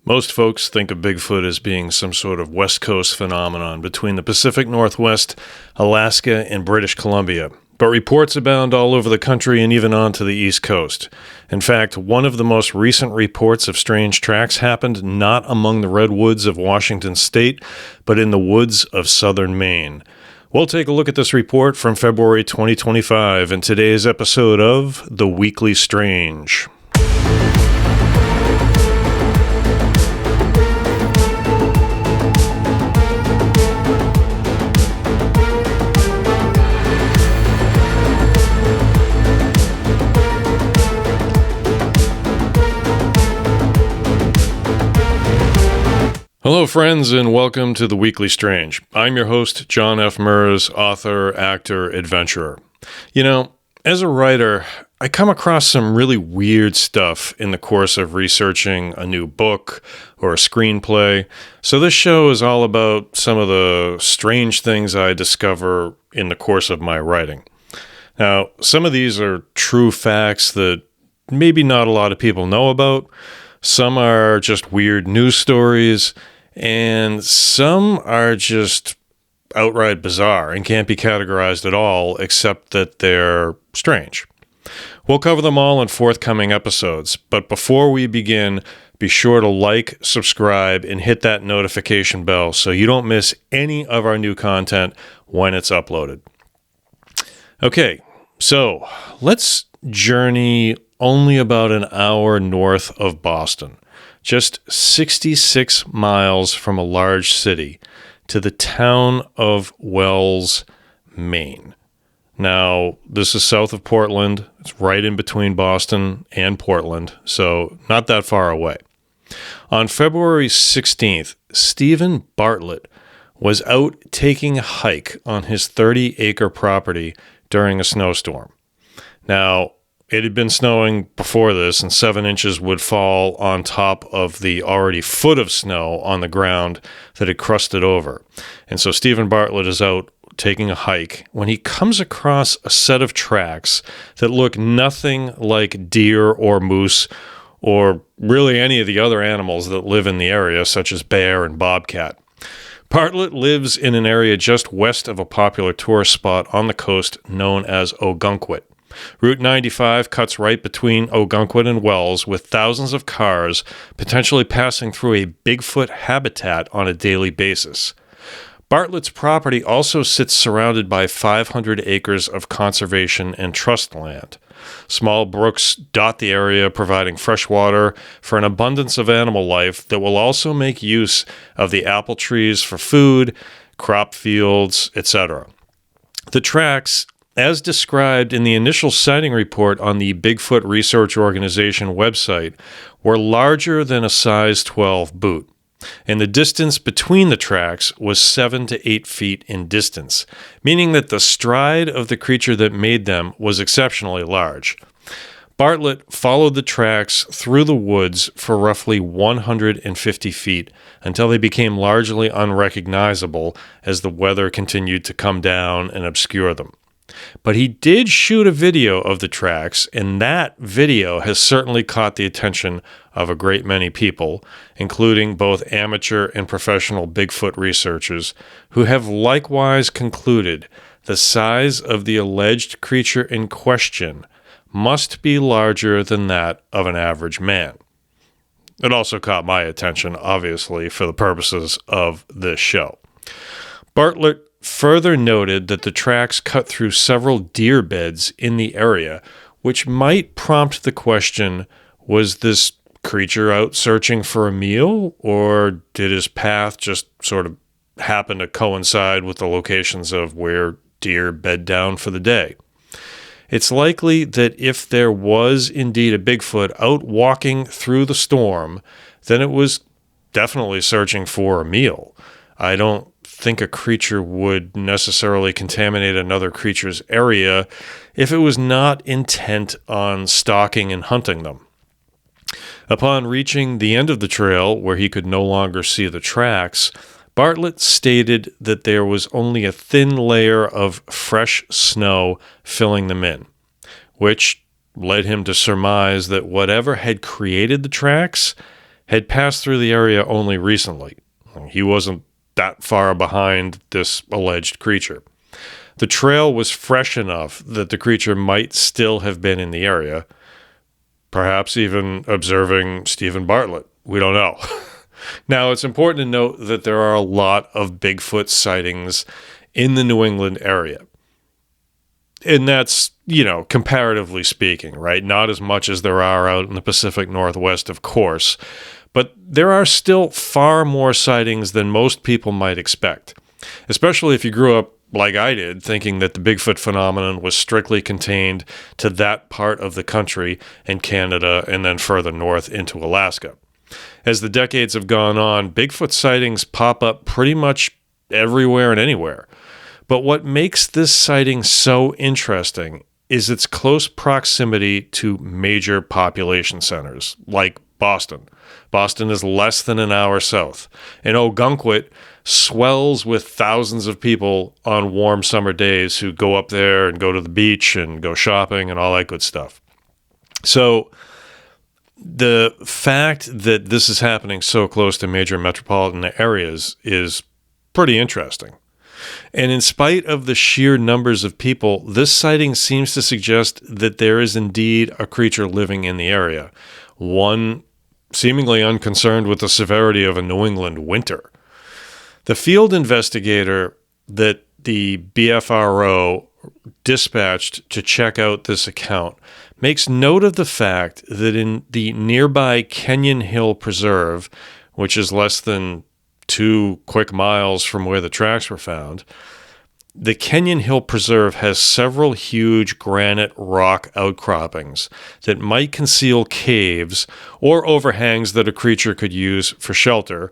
Most folks think of Bigfoot as being some sort of West Coast phenomenon between the Pacific Northwest, Alaska, and British Columbia. But reports abound all over the country and even onto the East Coast. In fact, one of the most recent reports of strange tracks happened not among the redwoods of Washington state, but in the woods of southern Maine. We'll take a look at this report from February 2025 in today's episode of The Weekly Strange. Hello, friends, and welcome to The Weekly Strange. I'm your host, Jon F. Merz, author, actor, adventurer. You know, as a writer, I come across some really weird stuff in the course of researching a new book or a screenplay. So this show is all about some of the strange things I discover in the course of my writing. Now, some of these are true facts that maybe not a lot of people know about. Some are just weird news stories, and some are just outright bizarre and can't be categorized at all, except that they're strange. We'll cover them all in forthcoming episodes, but before we begin, be sure to like, subscribe, and hit that notification bell so you don't miss any of our new content when it's uploaded. Okay, so let's journey only about an hour north of Boston, just 66 miles from a large city, to the town of Wells, Maine. Now, this is south of Portland. It's right in between Boston and Portland, so not that far away. On February 16th, Stephen Bartlett was out taking a hike on his 30-acre property during a snowstorm. Now, it had been snowing before this, and 7 inches would fall on top of the already foot of snow on the ground that had crusted over. And so Stephen Bartlett is out taking a hike when he comes across a set of tracks that look nothing like deer or moose or really any of the other animals that live in the area, such as bear and bobcat. Bartlett lives in an area just west of a popular tourist spot on the coast known as Ogunquit. Route 95 cuts right between Ogunquit and Wells, with thousands of cars potentially passing through a Bigfoot habitat on a daily basis. Bartlett's property also sits surrounded by 500 acres of conservation and trust land. Small brooks dot the area, providing fresh water for an abundance of animal life that will also make use of the apple trees for food, crop fields, etc. The tracks, as described in the initial sighting report on the Bigfoot Research Organization website, were larger than a size 12 boot, and the distance between the tracks was 7 to 8 feet in distance, meaning that the stride of the creature that made them was exceptionally large. Bartlett followed the tracks through the woods for roughly 150 feet until they became largely unrecognizable as the weather continued to come down and obscure them. But he did shoot a video of the tracks, and that video has certainly caught the attention of a great many people, including both amateur and professional Bigfoot researchers, who have likewise concluded the size of the alleged creature in question must be larger than that of an average man. It also caught my attention, obviously, for the purposes of this show. Bartlett further noted that the tracks cut through several deer beds in the area, which might prompt the question, was this creature out searching for a meal, or did his path just sort of happen to coincide with the locations of where deer bed down for the day? It's likely that if there was indeed a Bigfoot out walking through the storm, then it was definitely searching for a meal. I don't think a creature would necessarily contaminate another creature's area if it was not intent on stalking and hunting them. Upon reaching the end of the trail, where he could no longer see the tracks, Bartlett stated that there was only a thin layer of fresh snow filling them in, which led him to surmise that whatever had created the tracks had passed through the area only recently. He wasn't that far behind this alleged creature. The trail was fresh enough that the creature might still have been in the area, perhaps even observing Stephen Bartlett. We don't know. Now, it's important to note that there are a lot of Bigfoot sightings in the New England area. And that's, comparatively speaking, right? Not as much as there are out in the Pacific Northwest, of course. But there are still far more sightings than most people might expect, especially if you grew up like I did, thinking that the Bigfoot phenomenon was strictly contained to that part of the country and Canada and then further north into Alaska. As the decades have gone on, Bigfoot sightings pop up pretty much everywhere and anywhere. But what makes this sighting so interesting is its close proximity to major population centers, like Boston. Boston is less than an hour south, and Ogunquit swells with thousands of people on warm summer days who go up there and go to the beach and go shopping and all that good stuff. So the fact that this is happening so close to major metropolitan areas is pretty interesting. And in spite of the sheer numbers of people, this sighting seems to suggest that there is indeed a creature living in the area, one seemingly unconcerned with the severity of a New England winter. The field investigator that the BFRO dispatched to check out this account makes note of the fact that in the nearby Kenyon Hill Preserve, which is less than 2 quick miles from where the tracks were found, the Kenyon Hill Preserve has several huge granite rock outcroppings that might conceal caves or overhangs that a creature could use for shelter,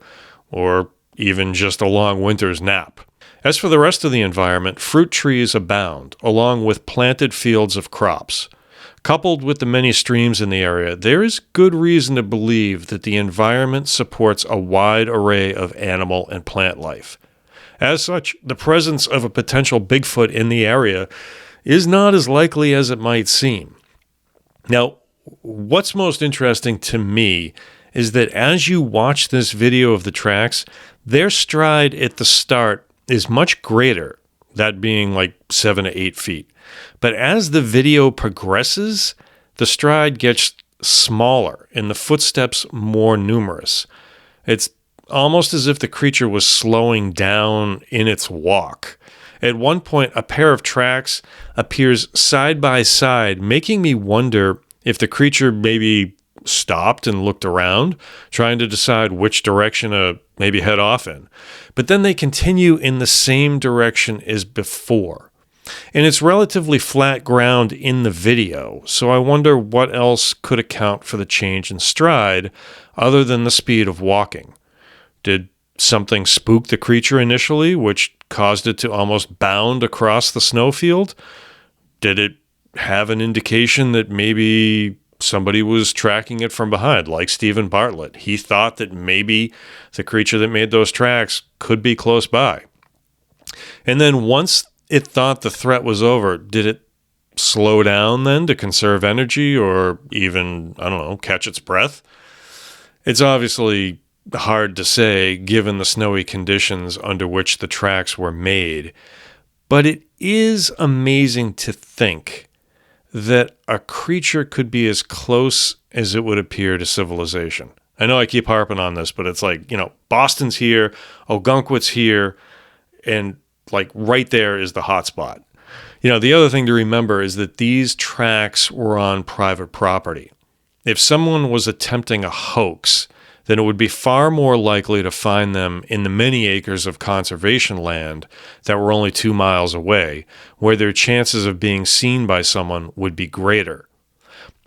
or even just a long winter's nap. As for the rest of the environment, fruit trees abound, along with planted fields of crops. Coupled with the many streams in the area, there is good reason to believe that the environment supports a wide array of animal and plant life. As such, the presence of a potential Bigfoot in the area is not as likely as it might seem. Now, what's most interesting to me is that as you watch this video of the tracks, their stride at the start is much greater, that being like 7 to 8 feet. But as the video progresses, the stride gets smaller and the footsteps more numerous. It's almost as if the creature was slowing down in its walk. At one point, a pair of tracks appears side by side, making me wonder if the creature maybe stopped and looked around, trying to decide which direction to maybe head off in. But then they continue in the same direction as before. And it's relatively flat ground in the video, so I wonder what else could account for the change in stride other than the speed of walking. Did something spook the creature initially, which caused it to almost bound across the snowfield? Did it have an indication that maybe somebody was tracking it from behind, like Stephen Bartlett? He thought that maybe the creature that made those tracks could be close by. And then once it thought the threat was over, did it slow down then to conserve energy or even, catch its breath? It's obviously hard to say given the snowy conditions under which the tracks were made, but it is amazing to think that a creature could be as close as it would appear to civilization. I know I keep harping on this, but it's like, Boston's here, Ogunquit's here, and like right there is the hot spot. The other thing to remember is that these tracks were on private property. If someone was attempting a hoax, then it would be far more likely to find them in the many acres of conservation land that were only 2 miles away, where their chances of being seen by someone would be greater.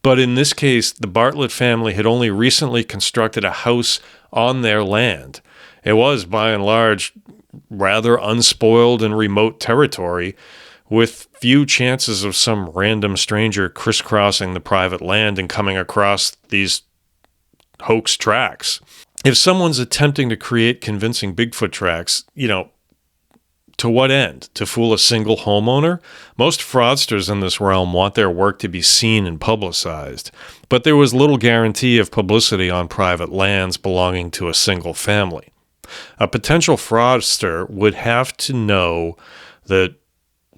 But in this case, the Bartlett family had only recently constructed a house on their land. It was, by and large, rather unspoiled and remote territory, with few chances of some random stranger crisscrossing the private land and coming across these hoax tracks. If someone's attempting to create convincing Bigfoot tracks, To what end? To fool a single homeowner? Most fraudsters in this realm want their work to be seen and publicized, but there was little guarantee of publicity on private lands belonging to a single family. A potential fraudster would have to know that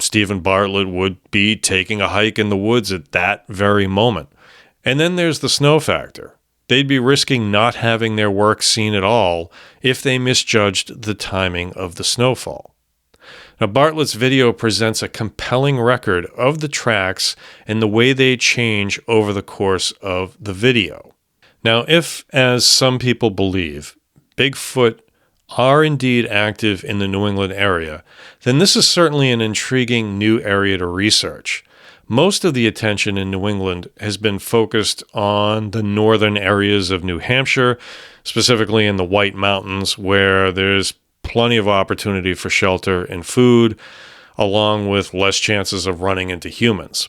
Stephen Bartlett would be taking a hike in the woods at that very moment. And then there's the snow factor. They'd be risking not having their work seen at all if they misjudged the timing of the snowfall. Now, Bartlett's video presents a compelling record of the tracks and the way they change over the course of the video. Now, if, as some people believe, Bigfoot are indeed active in the New England area, then this is certainly an intriguing new area to research. Most of the attention in New England has been focused on the northern areas of New Hampshire, specifically in the White Mountains, where there's plenty of opportunity for shelter and food, along with less chances of running into humans.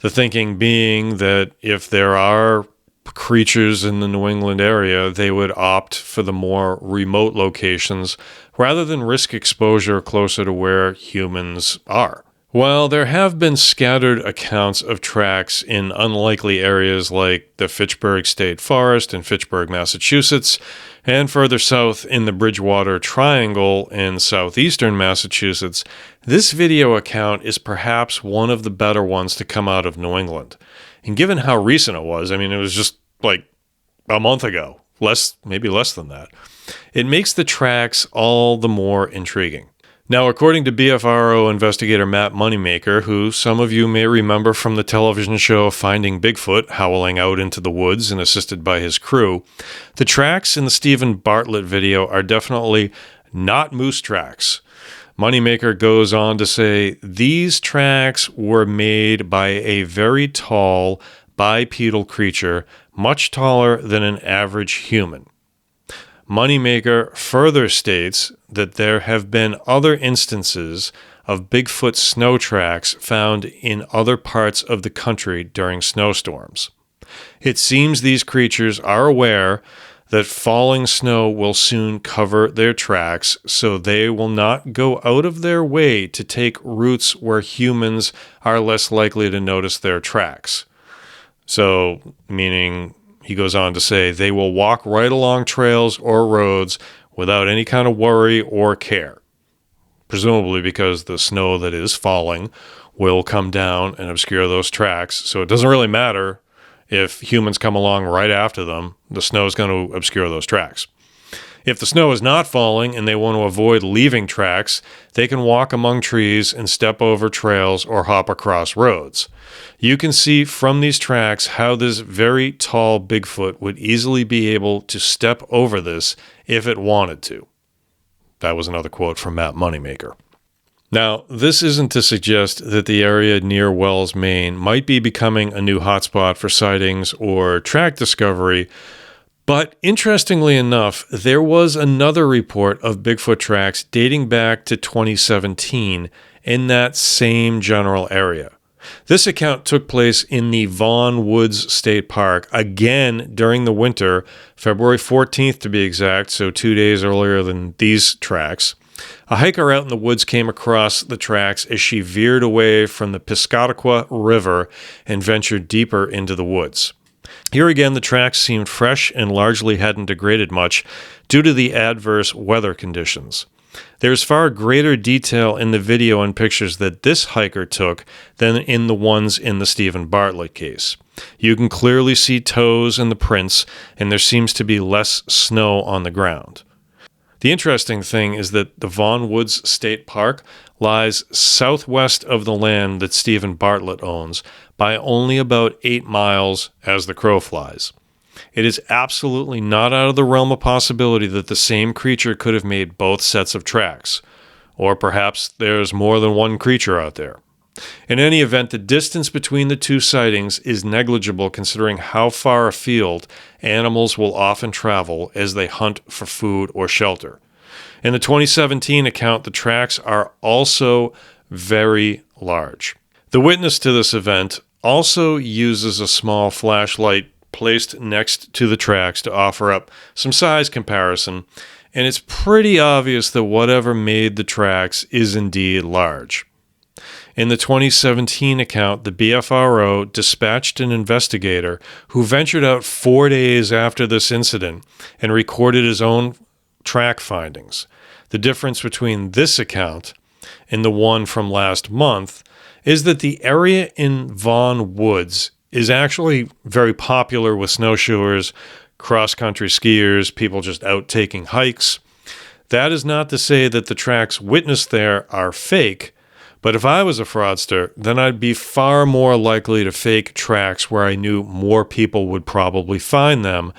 The thinking being that if there are creatures in the New England area, they would opt for the more remote locations rather than risk exposure closer to where humans are. While there have been scattered accounts of tracks in unlikely areas like the Fitchburg State Forest in Fitchburg, Massachusetts, and further south in the Bridgewater Triangle in southeastern Massachusetts, this video account is perhaps one of the better ones to come out of New England. And given how recent it was, it was just like a month ago, maybe less than that, it makes the tracks all the more intriguing. Now, according to BFRO investigator Matt Moneymaker, who some of you may remember from the television show Finding Bigfoot, howling out into the woods and assisted by his crew, the tracks in the Stephen Bartlett video are definitely not moose tracks. Moneymaker goes on to say, these tracks were made by a very tall, bipedal creature, much taller than an average human. Moneymaker further states that there have been other instances of Bigfoot snow tracks found in other parts of the country during snowstorms. It seems these creatures are aware that falling snow will soon cover their tracks, so they will not go out of their way to take routes where humans are less likely to notice their tracks. So, meaning, he goes on to say, they will walk right along trails or roads without any kind of worry or care, presumably because the snow that is falling will come down and obscure those tracks, so it doesn't really matter if humans come along right after them, the snow is going to obscure those tracks. If the snow is not falling and they want to avoid leaving tracks, they can walk among trees and step over trails or hop across roads. You can see from these tracks how this very tall Bigfoot would easily be able to step over this if it wanted to. That was another quote from Matt Moneymaker. Now, this isn't to suggest that the area near Wells, Maine might be becoming a new hotspot for sightings or track discovery, but interestingly enough, there was another report of Bigfoot tracks dating back to 2017 in that same general area. This account took place in the Vaughan Woods State Park, again during the winter, February 14th to be exact, so 2 days earlier than these tracks. A hiker out in the woods came across the tracks as she veered away from the Piscataqua River and ventured deeper into the woods. Here again, the tracks seemed fresh and largely hadn't degraded much due to the adverse weather conditions. There's far greater detail in the video and pictures that this hiker took than in the ones in the Stephen Bartlett case. You can clearly see toes in the prints, and there seems to be less snow on the ground. The interesting thing is that the Vaughan Woods State Park lies southwest of the land that Stephen Bartlett owns by only about 8 miles as the crow flies. It is absolutely not out of the realm of possibility that the same creature could have made both sets of tracks, or perhaps there's more than one creature out there. In any event, the distance between the two sightings is negligible considering how far afield animals will often travel as they hunt for food or shelter. In the 2017 account, the tracks are also very large. The witness to this event also uses a small flashlight placed next to the tracks to offer up some size comparison, and it's pretty obvious that whatever made the tracks is indeed large. In the 2017 account, the BFRO dispatched an investigator who ventured out 4 days after this incident and recorded his own track findings. The difference between this account and the one from last month is that the area in Vaughan Woods is actually very popular with snowshoers, cross-country skiers, people just out taking hikes. That is not to say that the tracks witnessed there are fake, but if I was a fraudster, then I'd be far more likely to fake tracks where I knew more people would probably find them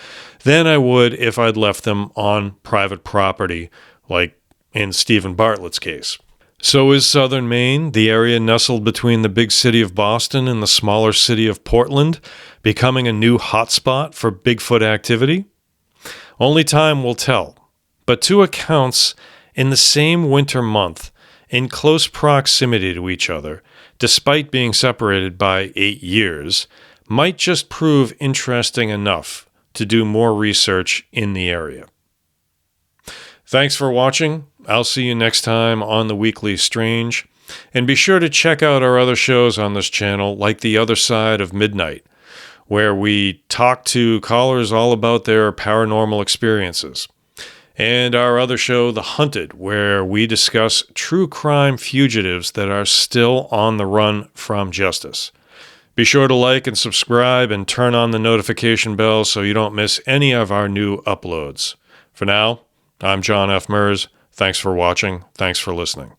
than I would if I'd left them on private property, like in Stephen Bartlett's case. So is southern Maine, the area nestled between the big city of Boston and the smaller city of Portland, becoming a new hotspot for Bigfoot activity? Only time will tell. But two accounts in the same winter month, in close proximity to each other, despite being separated by 8 years, might just prove interesting enough to do more research in the area. Thanks for watching. I'll see you next time on The Weekly Strange. And be sure to check out our other shows on this channel, like The Other Side of Midnight, where we talk to callers all about their paranormal experiences. And our other show, The Hunted, where we discuss true crime fugitives that are still on the run from justice. Be sure to like and subscribe and turn on the notification bell so you don't miss any of our new uploads. For now, I'm Jon F. Merz. Thanks for watching. Thanks for listening.